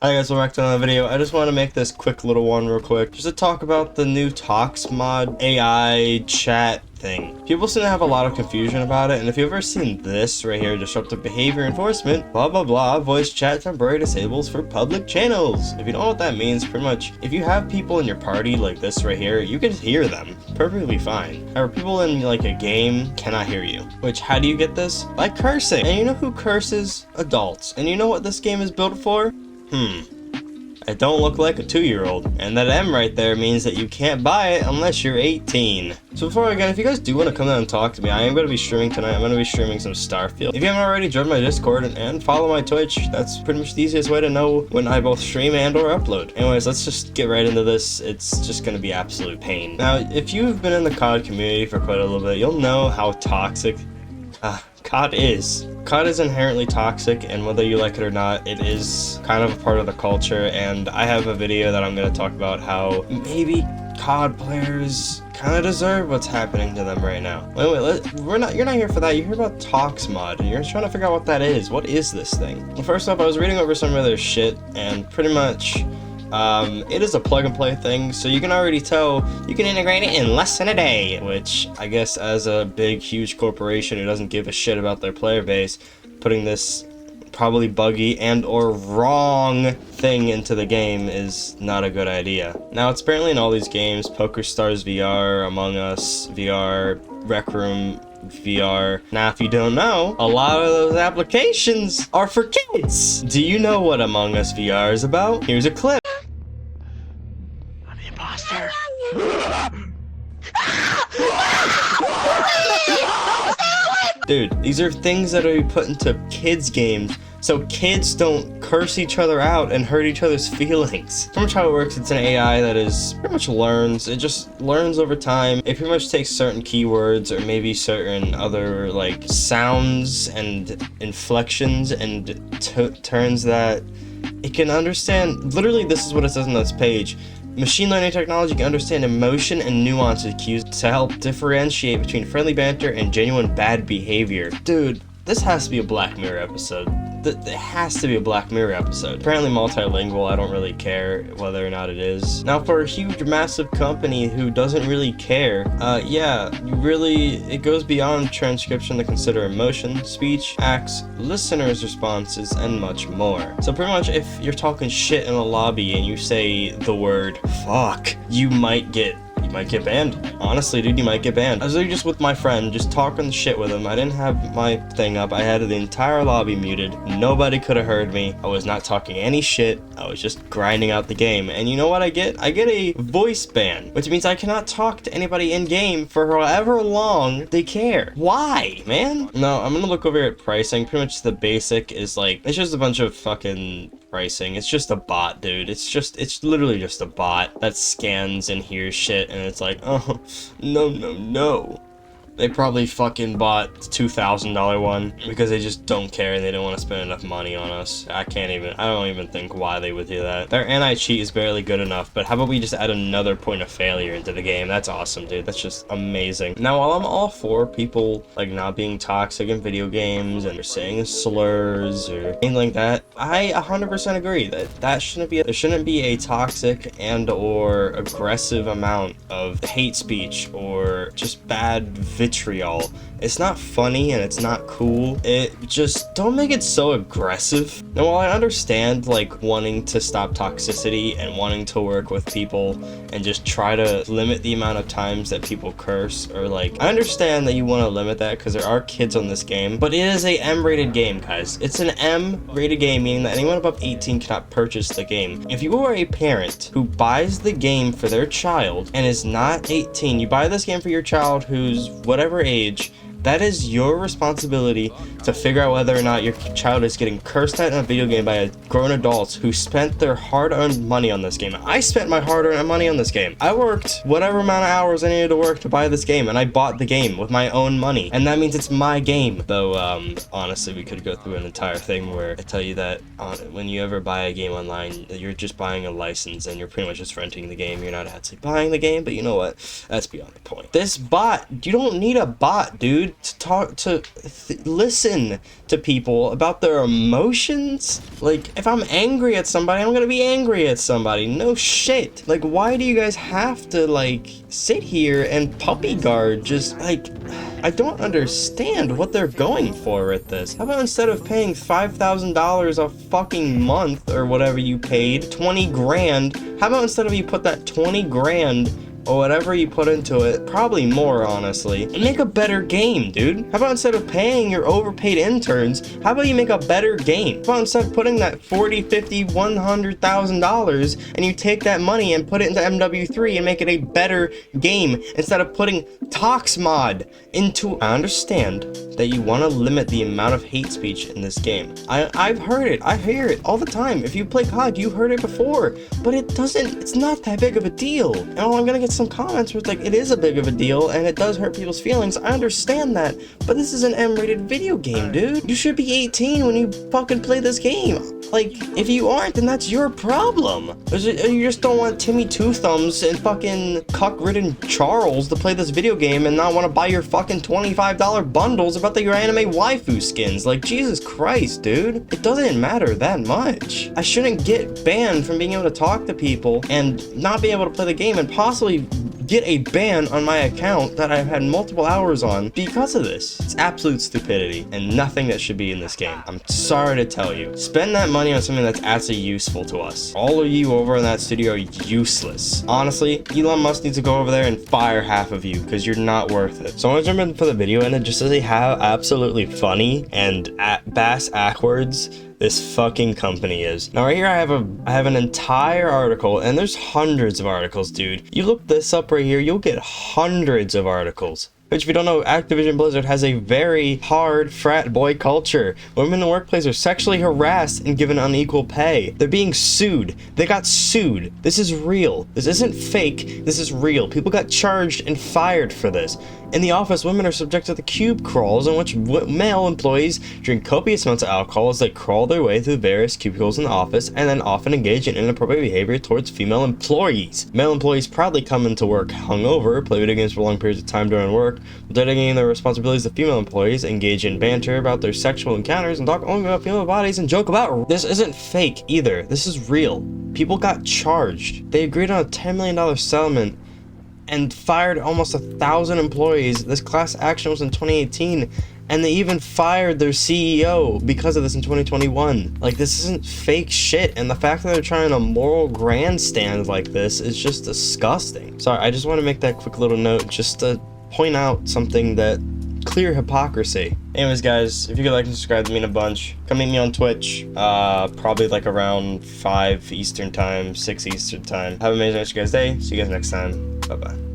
Hi guys, welcome back to another video. I just want to make this quick little one real quick, just to talk about the new Toxmod AI chat thing. People seem to have a lot of confusion about it, and if you've ever seen this right here, disruptive behavior enforcement, blah blah blah, voice chat temporary disables for public channels. If you don't know what that means, pretty much, if you have people in your party like this right here, you can hear them perfectly fine. However, people in like a game cannot hear you. Which, how do you get this? By cursing. And you know who curses? Adults. And you know what this game is built for? I don't look like a 2-year-old, and that M right there means that you can't buy it unless you're 18. So before I if you guys do want to come down and talk to me, I am going to be streaming tonight. I'm going to be streaming some Starfield. If you haven't already, join my Discord and follow my Twitch. That's pretty much the easiest way to know when I both stream and or upload. Anyways, let's just get right into this. It's just going to be absolute pain. Now, if you've been in the COD community for quite a little bit, you'll know how toxic COD is. COD is inherently toxic, and whether you like it or not, it is kind of a part of the culture, and I have a video that I'm going to talk about how maybe COD players kind of deserve what's happening to them right now. Wait, you're not here for that. You're here about Toxmod, and you're trying to figure out what that is. What is this thing? Well, first off, I was reading over some of their shit, and pretty much it is a plug and play thing, so you can already tell you can integrate it in less than a day, which I guess as a big, huge corporation who doesn't give a shit about their player base, putting this probably buggy and or wrong thing into the game is not a good idea. Now, it's apparently in all these games, PokerStars VR, Among Us VR, Rec Room VR. Now, if you don't know, a lot of those applications are for kids. Do you know what Among Us VR is about? Here's a clip. I'm the imposter. Dude, these are things that are put into kids' games so kids don't curse each other out and hurt each other's feelings. Pretty much how it works, it's an AI that is pretty much learns. It just learns over time. It pretty much takes certain keywords or maybe certain other like sounds and inflections and turns that it can understand. Literally, this is what it says on this page. Machine learning technology can understand emotion and nuances cues to help differentiate between friendly banter and genuine bad behavior. Dude, this has to be a Black Mirror episode. It has to be a Black Mirror episode. Apparently multilingual, I don't really care whether or not it is. Now, for a huge, massive company who doesn't really care, yeah, it goes beyond transcription to consider emotion, speech, acts, listeners' responses, and much more. So pretty much if you're talking shit in a lobby and you say the word fuck, you might get banned. Honestly, dude, you might get banned. I was just with my friend, just talking shit with him. I didn't have my thing up. I had the entire lobby muted. Nobody could have heard me. I was not talking any shit. I was just grinding out the game. And you know what I get? I get a voice ban, which means I cannot talk to anybody in game for however long they care. Why, man? No, I'm gonna look over at pricing. Pretty much the basic is like, it's just a bunch of fucking pricing. It's just a bot, dude. It's literally just a bot that scans and hears shit, and it's like, oh, no. They probably fucking bought the $2,000 one because they just don't care and they don't want to spend enough money on us. I don't even think why they would do that. Their anti-cheat is barely good enough, but how about we just add another point of failure into the game? That's awesome, dude. That's just amazing. Now, while I'm all for people like not being toxic in video games and saying slurs or anything like that, I 100% agree that there shouldn't be a toxic and or aggressive amount of hate speech or just bad vitriol. It's not funny and it's not cool. It just, don't make it so aggressive. Now, while I understand like wanting to stop toxicity and wanting to work with people and just try to limit the amount of times that people curse, or like, I understand that you want to limit that because there are kids on this game, but it is a M-rated game, guys. It's an M-rated game, meaning that anyone above 18 cannot purchase the game. If you are a parent who buys the game for their child and is not 18, you buy this game for your child who's whatever age, that is your responsibility to figure out whether or not your child is getting cursed at in a video game by grown adults who spent their hard-earned money on this game. I spent my hard-earned money on this game. I worked whatever amount of hours I needed to work to buy this game, and I bought the game with my own money, and that means it's my game. Though, honestly, we could go through an entire thing where I tell you that when you ever buy a game online, you're just buying a license, and you're pretty much just renting the game. You're not actually buying the game, but you know what? That's beyond the point. This bot, you don't need a bot, dude. dude, to listen to people about their emotions. Like, if I'm angry at somebody, I'm gonna be angry at somebody. No shit. Like, why do you guys have to, like, sit here and puppy guard? Just, like, I don't understand what they're going for with this. How about instead of paying $5,000 a fucking month or whatever you paid, 20 grand, how about instead of you put that 20 grand or whatever you put into it, probably more honestly, and make a better game, dude? How about instead of paying your overpaid interns, how about you make a better game? How about instead of putting that $40, $50, $100,000 and you take that money and put it into Mw2 and make it a better game instead of putting Toxmod into... I understand that you want to limit the amount of hate speech in this game. I've heard it. I hear it all the time. If you play COD, you heard it before, but it's not that big of a deal. And I'm gonna get some comments where it's like, it is a big of a deal and it does hurt people's feelings. I understand that, but this is an M-rated video game, dude. You should be 18 when you fucking play this game. Like, if you aren't, then that's your problem. You just don't want Timmy Two Thumbs and fucking cuck-ridden Charles to play this video game and not want to buy your fucking $25 bundles about your anime waifu skins. Like, Jesus Christ, dude. It doesn't matter that much. I shouldn't get banned from being able to talk to people and not be able to play the game and possibly get a ban on my account that I've had multiple hours on because of this. It's absolute stupidity and nothing that should be in this game. I'm sorry to tell you. Spend that money on something that's actually useful to us. All of you over in that studio are useless. Honestly, Elon Musk needs to go over there and fire half of you because you're not worth it. So I'm gonna jump in for the video and it just says how absolutely funny and bass-ackwards this fucking company is. Now right here I have an entire article, and there's hundreds of articles, dude. You look this up right here, you'll get hundreds of articles. Which, if you don't know, Activision Blizzard has a very hard frat boy culture. Women in the workplace are sexually harassed and given unequal pay. They're being sued. They got sued. This is real. This isn't fake. This is real. People got charged and fired for this. In the office, women are subjected to cube crawls in which male employees drink copious amounts of alcohol as they crawl their way through various cubicles in the office and then often engage in inappropriate behavior towards female employees. Male employees proudly come into work hungover, play video games for long periods of time during work, delegating their responsibilities to female employees, engage in banter about their sexual encounters, and talk only about female bodies and joke about. This isn't fake either. This is real. People got charged. They agreed on a $10 million settlement and fired almost 1,000 employees. This class action was in 2018, and they even fired their CEO because of this in 2021. Like, this isn't fake shit, and the fact that they're trying a moral grandstand like this is just disgusting. Sorry, I just want to make that quick little note just to point out something that clear hypocrisy. Anyways, guys, if you could like and subscribe to me in a bunch, come meet me on Twitch, probably like around 5 Eastern time, 6 Eastern time. Have an amazing rest of you guys' day. See you guys next time. Bye-bye.